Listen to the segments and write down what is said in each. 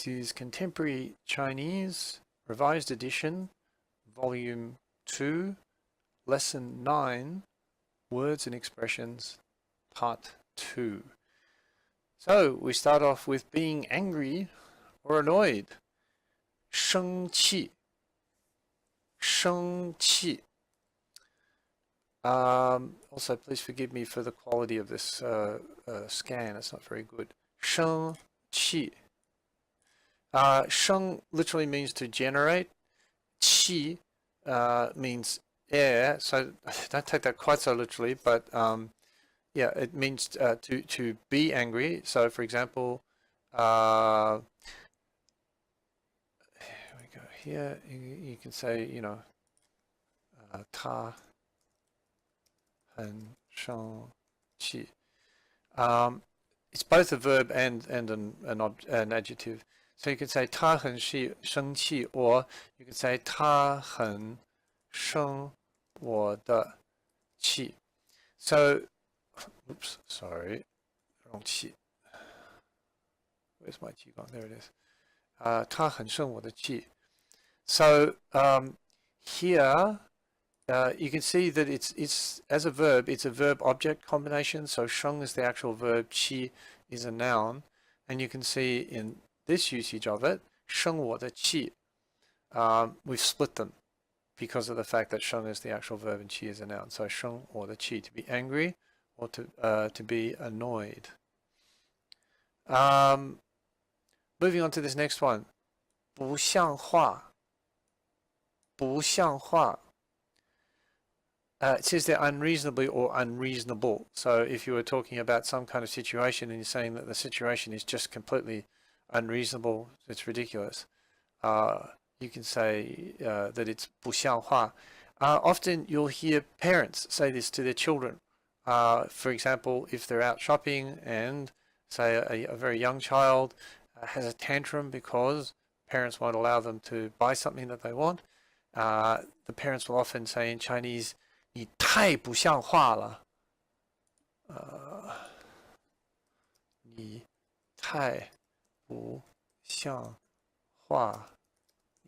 This is Contemporary Chinese, Revised Edition, Volume 2, Lesson 9, Words and Expressions, Part 2. So we start off with being angry or annoyed. 生气，生气. Also, please forgive me for the quality of this scan. It's not very good. 生气. Sheng literally means to generate. Qi means air. So don't take that quite so literally, but yeah, it means to be angry. So for example, here we go. Here you can say, you know, 他很生气. It's both a verb and an adjective. So you could say 他很生气, or you could say 他很生我的气. So, oops, sorry, wrong 气. Where's my 气 gone? There it is. 他很生我的气. So here you can see that it's as a verb, it's a verb-object combination. So 生 is the actual verb, 气 is a noun, and you can see in this usage of it, 生我的气, we've split them because of the fact that 生is the actual verb and 气 is a noun. So 生我的气, to be angry or to be annoyed. Moving on to this next one, 不像话, 不像话. It says they're unreasonably or unreasonable. So if you were talking about some kind of situation and you're saying that the situation is just completely unreasonable, it's ridiculous, you can say that it's 不像话. Often you'll hear parents say this to their children. For example, if they're out shopping and say a very young child has a tantrum because parents won't allow them to buy something that they want, the parents will often say in Chinese, 你太不像话了. 你太不像话.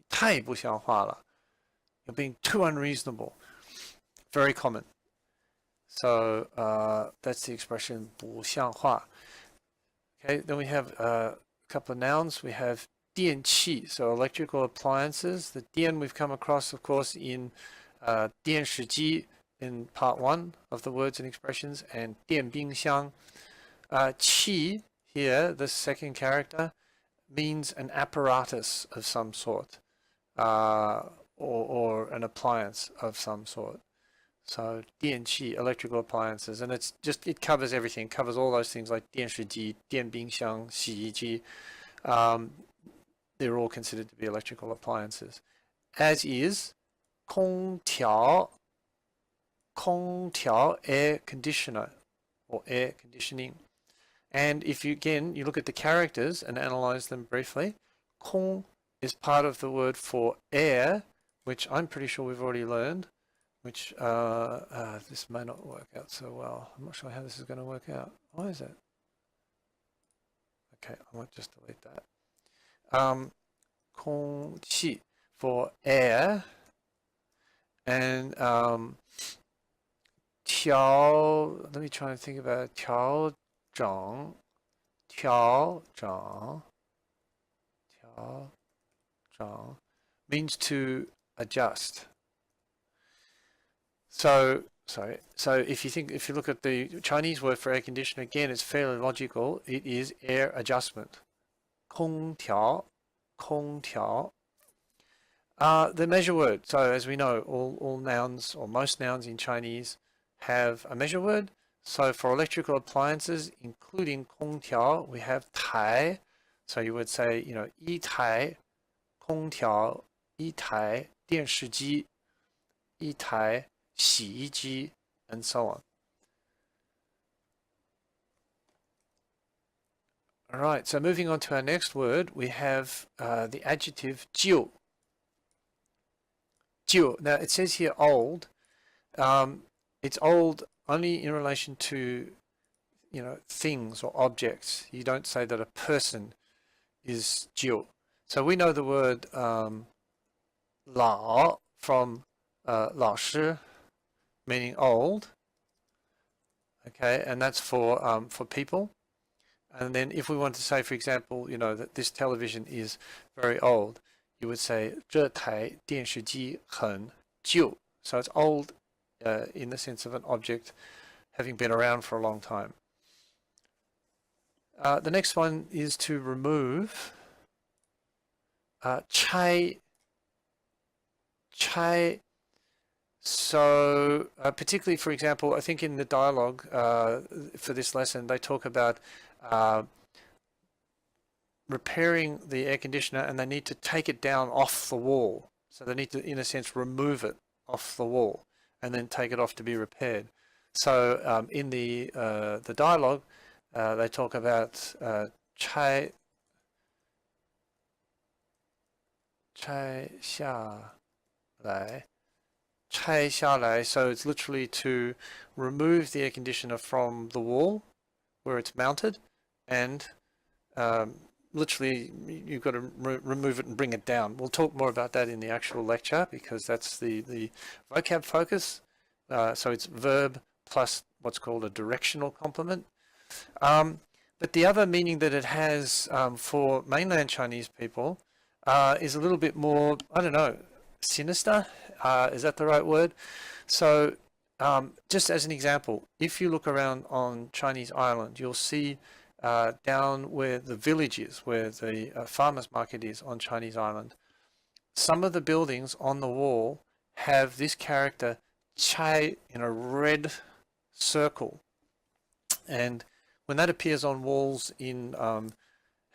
太不像话了. You're being too unreasonable. Very common. So that's the expression 不像话. Okay, then we have a couple of nouns. We have 电器, so electrical appliances. The 电 we've come across, of course, in 电视机 in part 1 of the words and expressions, and 电冰箱. 器 here, the second character, means an apparatus of some sort, or an appliance of some sort. So 电器, electrical appliances, and it covers everything. It covers all those things like 电视机, 电冰箱, 洗衣机. They're all considered to be electrical appliances. As is 空调, 空调, air conditioner or air conditioning. And if you look at the characters and analyze them briefly, 空 is part of the word for air, which I'm pretty sure we've already learned, which this may not work out so well. I'm not sure how this is going to work out. Why is it? Okay, I might just delete that. 空气 for air, and 调, let me try and think about it. 调整, 调整, 调整 means to adjust. So if you look at the Chinese word for air conditioner, again, it's fairly logical. It is air adjustment. 空调, 空调. The measure word. So as we know, all nouns or most nouns in Chinese have a measure word. So for electrical appliances, including 空调, we have 台. So you would say, you know, 一台空调, 一台电视机, 一台洗衣机, and so on. All right, so moving on to our next word, we have the adjective 旧. 旧. Now it says here old. It's old only in relation to, you know, things or objects. You don't say that a person is 旧. So we know the word 老 from 老师, meaning old. Okay, and that's for people. And then if we want to say, for example, you know, that this television is very old, you would say 这台电视机很旧. So it's old in the sense of an object having been around for a long time. The next one is to remove. 拆. So particularly, for example, I think in the dialogue for this lesson, they talk about repairing the air conditioner, and they need to take it down off the wall. So they need to, in a sense, remove it off the wall and then take it off to be repaired. So in the dialogue, they talk about 拆下来. 拆下来, so it's literally to remove the air conditioner from the wall where it's mounted, and literally you've got to remove it and bring it down. We'll talk more about that in the actual lecture because that's the vocab focus. So it's verb plus what's called a directional complement. But the other meaning that it has for mainland Chinese people is a little bit more, I don't know, sinister. Is that the right word? So just as an example, if you look around on Chinese island, you'll see down where the village is, where the farmers market is on Chinese island, some of the buildings on the wall have this character chai in a red circle. And when that appears on walls in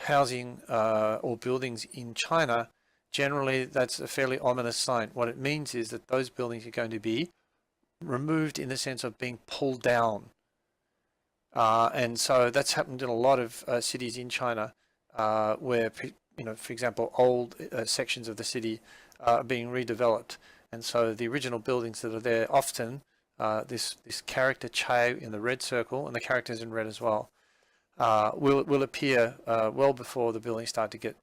housing or buildings in China, generally that's a fairly ominous sign. What it means is that those buildings are going to be removed in the sense of being pulled down. And so that's happened in a lot of cities in China where, you know, for example, old sections of the city are being redeveloped. And so the original buildings that are there, often this character Chai in the red circle, and the characters in red as well, will appear well before the buildings start to get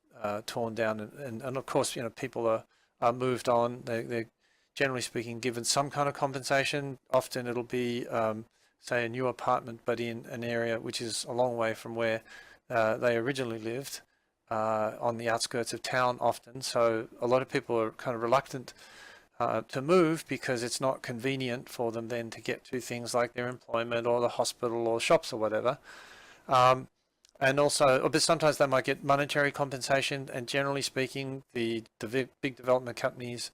torn down. And of course, you know, people are moved on. They're generally speaking given some kind of compensation. Often it'll be say a new apartment, but in an area which is a long way from where they originally lived, on the outskirts of town often. So a lot of people are kind of reluctant to move because it's not convenient for them then to get to things like their employment or the hospital or shops or whatever. And also, but sometimes they might get monetary compensation, and generally speaking, the big development companies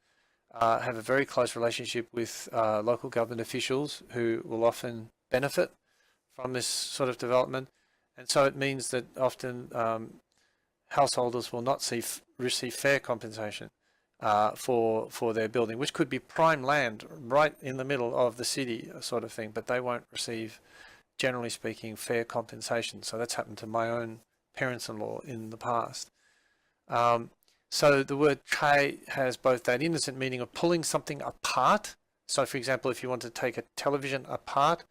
have a very close relationship with local government officials who will often benefit from this sort of development. And so it means that often householders will not receive fair compensation for their building, which could be prime land right in the middle of the city sort of thing, but they won't receive, generally speaking, fair compensation. So that's happened to my own parents-in-law in the past. So the word chai has both that innocent meaning of pulling something apart. So for example, if you want to take a television apart,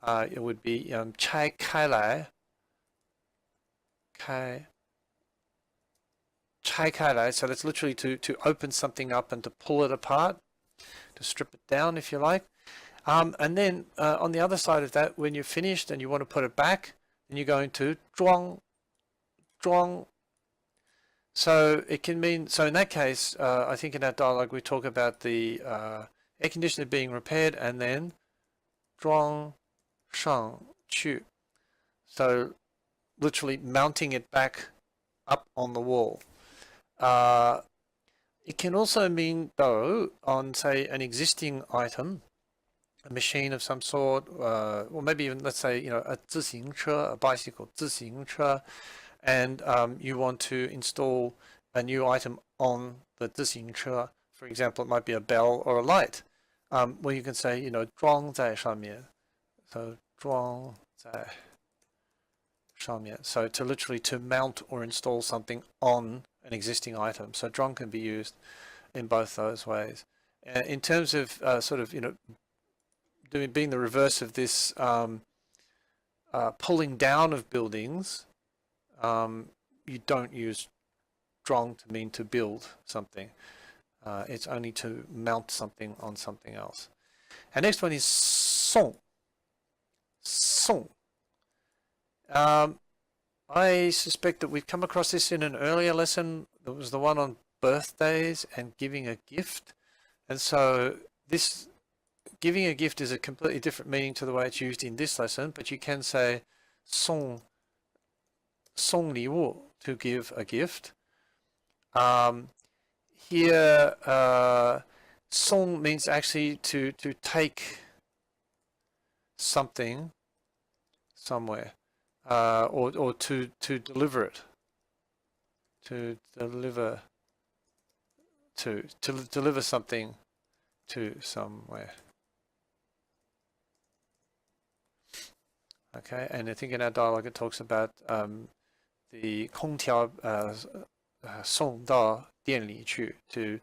it would be chai kai lai. Chai kai lai. So that's literally to open something up and to pull it apart, to strip it down if you like. And then on the other side of that, when you're finished and you want to put it back, then you're going to zhuang. So it can mean, so in that case, I think in that dialogue we talk about the air conditioner being repaired and then zhuang shang qu. So literally mounting it back up on the wall. It can also mean, though, on, say, an existing item, a machine of some sort, or maybe even, let's say, you know, a 自行车, a bicycle, 自行车, and you want to install a new item on the 自行车. For example, it might be a bell or a light, where you can say, you know, 装在上面. So 装在上面. So to literally to mount or install something on an existing item. So 装 can be used in both those ways. In terms of sort of, you know, being the reverse of this pulling down of buildings, you don't use 装 to mean to build something. It's only to mount something on something else. And next one is 送. 送. I suspect that we've come across this in an earlier lesson. That was the one on birthdays and giving a gift. And so this giving a gift is a completely different meaning to the way it's used in this lesson, but you can say 送礼物 to give a gift. Here, 送 means actually to take something somewhere, or to deliver it, to deliver something to somewhere. Okay, and I think in our dialogue it talks about the 空调送到店里去, to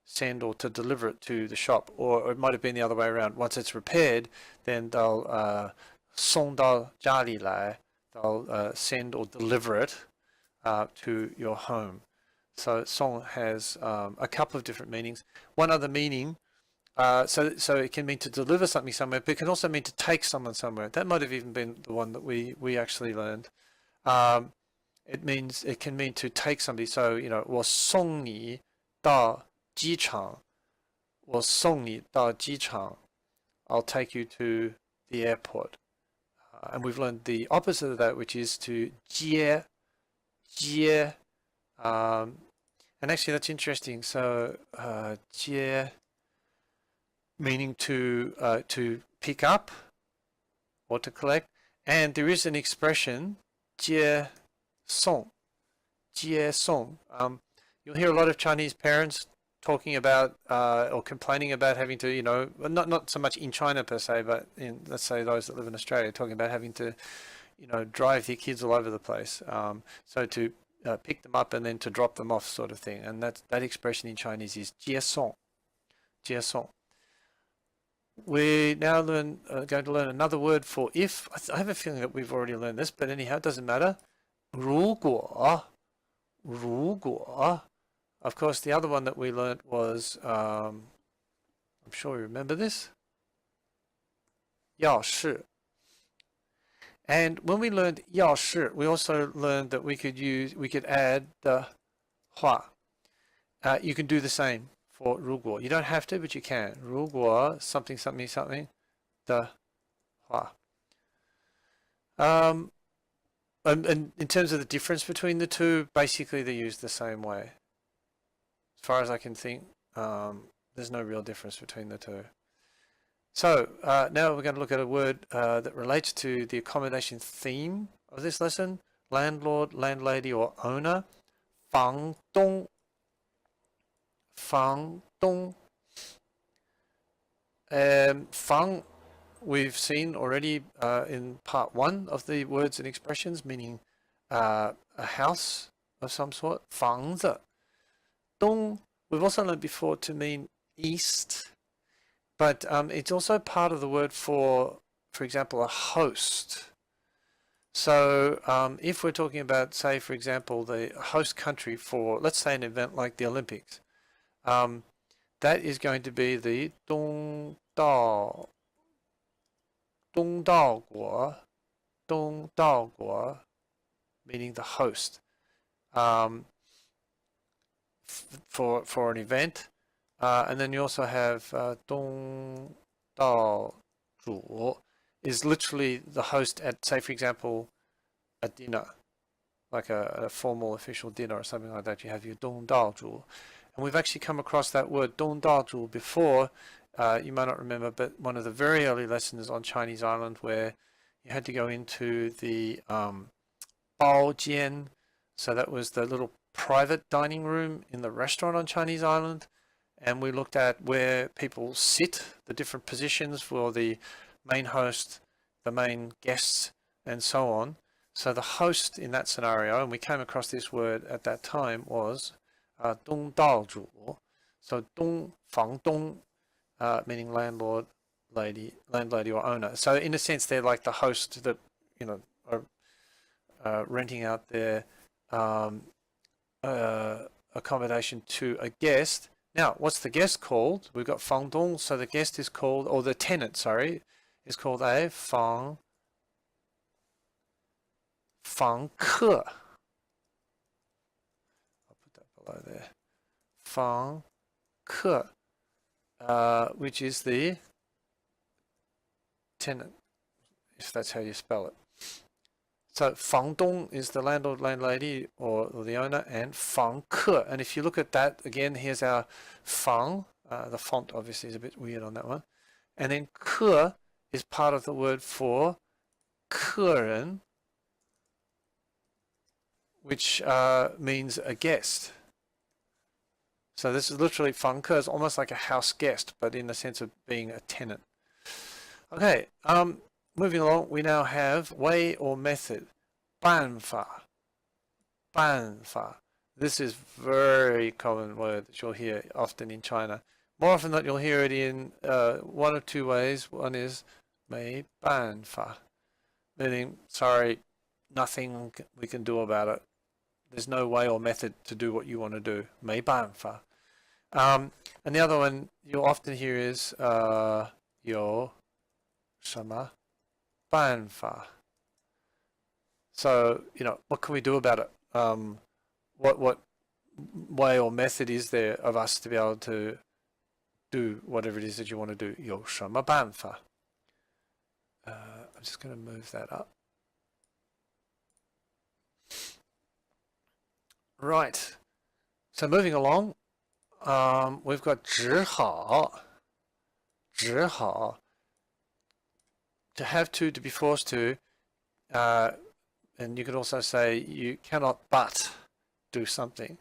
send or to deliver it to the shop, or it might have been the other way around. Once it's repaired, then they'll 送到家里来, they'll send or deliver it to your home. So 送 has a couple of different meanings. One other meaning, so it can mean to deliver something somewhere, but it can also mean to take someone somewhere. That might have even been the one that we actually learned. It can mean to take somebody. So, 我送你到机场. 我送你到机场. I'll take you to the airport. And we've learned the opposite of that, which is to 接. And actually that's interesting. So 接 meaning to pick up or to collect. And there is an expression 接送. You'll hear a lot of Chinese parents talking about or complaining about having to, not so much in China per se, but in, let's say, those that live in Australia, talking about having to, drive their kids all over the place. So to pick them up and then to drop them off, sort of thing. And that expression in Chinese is 接送. We're now going to learn another word for if. I have a feeling that we've already learned this, but anyhow, it doesn't matter. 如果. Of course, the other one that we learned was, I'm sure you remember this, 要是. And when we learned 要是, we also learned that we could add the 话. You can do the same for 如果. You don't have to, but you can. 如果 something, the 话. And in terms of the difference between the two, basically they're used the same way. As far as I can think, there's no real difference between the two. So now we're going to look at a word that relates to the accommodation theme of this lesson. Landlord, landlady, or owner. 房东. 房 we've seen already in part 1 of the words and expressions, meaning a house of some sort. 房子. 东 we've also learned before to mean east, but it's also part of the word for example, a host. So if we're talking about, say, for example, the host country for, let's say, an event like the Olympics, that is going to be the 东道国, meaning the host, for an event. And then you also have 东道主 is literally the host at, say, for example, a dinner, like a formal official dinner or something like that. You have your 东道主. And we've actually come across that word 东道主 before. You might not remember, but one of the very early lessons on Chinese Island, where you had to go into the 包间. So that was the little private dining room in the restaurant on Chinese Island. And we looked at where people sit, the different positions for the main host, the main guests, and so on. So the host in that scenario, and we came across this word at that time, was 东道主. So 房东, meaning landlord, landlady or owner. So in a sense, they're like the host that, are renting out their accommodation to a guest. Now, what's the guest called? We've got 房东, so the guest is called, or the tenant, sorry, is called a 房客. I'll put that below there. 房客, which is the tenant, if that's how you spell it. So 房东 is the landlord, landlady, or the owner, and 房客. And if you look at that again, here's our 房. The font obviously is a bit weird on that one. And then 客 is part of the word for 客人, which means a guest. So this is literally 房客 is almost like a house guest, but in the sense of being a tenant. Okay, moving along, we now have way or method. 办法. 办法. This is very common word that you'll hear often in China. More often than not, you'll hear it in one of two ways. One is 没办法, meaning, sorry, nothing we can do about it. There's no way or method to do what you want to do. 没办法. And the other one you'll often hear is 有什么办法? So, you know, what can we do about it? What way or method is there of us to be able to do whatever it is that you want to do? 有什么办法? I'm just going to move that up. Right. So moving along, we've got 只好. 只好. To have to be forced to, and you could also say you cannot but do something.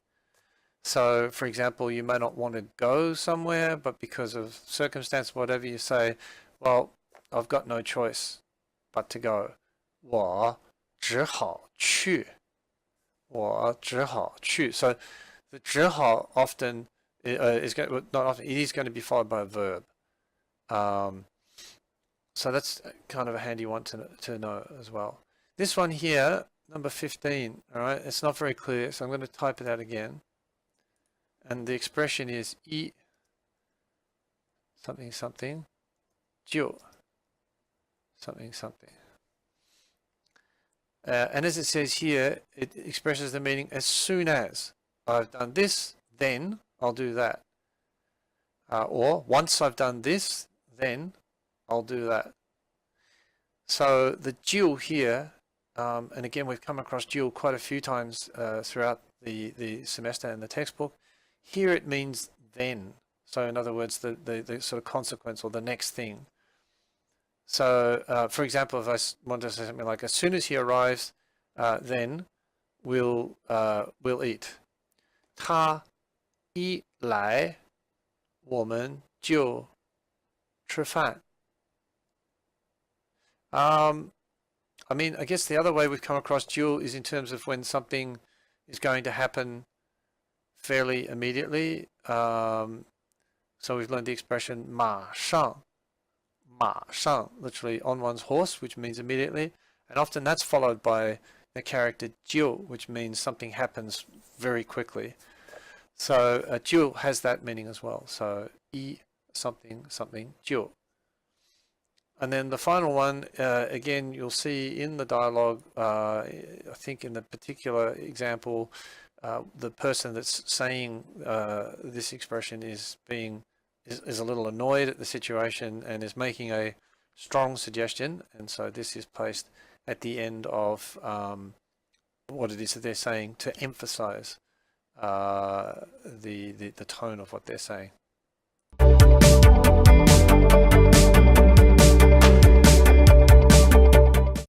So, for example, you may not want to go somewhere, but because of circumstance, whatever, you say, well, I've got no choice but to go. 我只好去. 我只好去. So, the 只好 often is going to, not often, it is going to be followed by a verb. So that's kind of a handy one to know as well. This one here, number 15, all right, it's not very clear, so I'm going to type it out again. And the expression is 一 something something 就 something something. And as it says here, it expresses the meaning as soon as I've done this, then I'll do that. Or once I've done this, then I'll do that. So the 就 here, and again we've come across 就 quite a few times throughout the semester and the textbook. Here it means then. So in other words, the sort of consequence or the next thing. So for example, if I want to say something like, as soon as he arrives, then we'll eat. 他一来，我们就吃饭. I mean, I guess the other way we've come across 就 is in terms of when something is going to happen fairly immediately. So we've learned the expression 马上, 马上, literally on one's horse, which means immediately. And often that's followed by the character 就, which means something happens very quickly. So 就 has that meaning as well. So 一 something something 就. And then the final one, again, you'll see in the dialogue, I think in the particular example, the person that's saying this expression is a little annoyed at the situation and is making a strong suggestion. And so this is placed at the end of what it is that they're saying to emphasize the tone of what they're saying.